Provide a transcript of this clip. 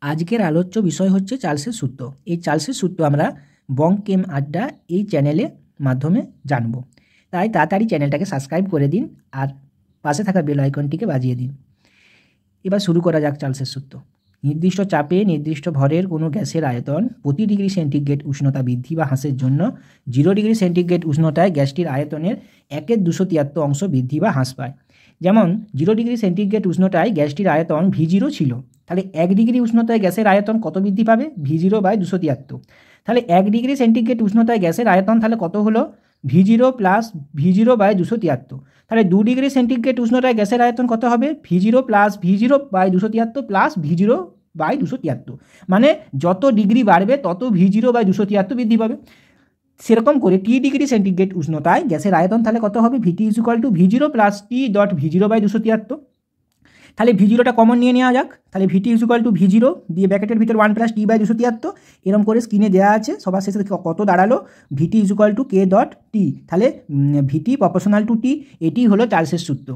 আজকের আলোচ্য বিষয় হচ্ছে চার্লসের সূত্র। এই চার্লসের সূত্র আমরা বঙ্কেম আড্ডা এই চ্যানেলের মাধ্যমে জানব। তাই তাড়াতাড়ি চ্যানেলটাকে সাবস্ক্রাইব করে দিন আর পাশে থাকা বেল আইকনটিকে বাজিয়ে দিন। এবার শুরু করা যাক চার্লসের সূত্র। নির্দিষ্ট চাপে নির্দিষ্ট ভরের কোনো গ্যাসের আয়তন প্রতি ডিগ্রি সেন্টিগ্রেড উষ্ণতা বৃদ্ধি বা হ্রাসের জন্য 0 ডিগ্রি সেন্টিগ্রেড উষ্ণতায় গ্যাসটির আয়তনের 1/273 অংশ বৃদ্ধি বা হ্রাস পায়। যেমন 0 ডিগ্রি সেন্টিগ্রেড উষ্ণতায় গ্যাসটির আয়তন V0 ছিল, তাহলে 1 ডিগ্রি উষ্ণতায় গ্যাসের আয়তন কত বৃদ্ধি পাবে? V0/273। তাহলে 1 ডিগ্রি সেন্টিগ্রেড উষ্ণতায় গ্যাসের আয়তন তাহলে কত হলো? V0 plus V0/273। তাহলে 2 ডিগ্রি সেন্টিগ্রেড উষ্ণতায় গ্যাসের আয়তন কত হবে? V0 plus V0/273 plus V0/273। মানে যত ডিগ্রি বাড়বে তত V0/273 বৃদ্ধি পাবে। সেরকম করে T ডিগ্রি সেন্টিগ্রেড উষ্ণতায় গ্যাসের আয়তন তাহলে কত হবে? VT = V0 plus T dot V0/273। তাহলে V0টা কমন নিয়ে নেওয়া যাক। তাহলে VT = V0 দিয়ে ব্র্যাকেটের ভিতর 1 প্লাস T/273 এরকম করে স্ক্রিনে দেওয়া আছে। সবার শেষে কত দাঁড়ালো? VT = K dot T। তাহলে VT প্রপোর্শনাল টু T। এটি হলো চার্লসের সূত্র।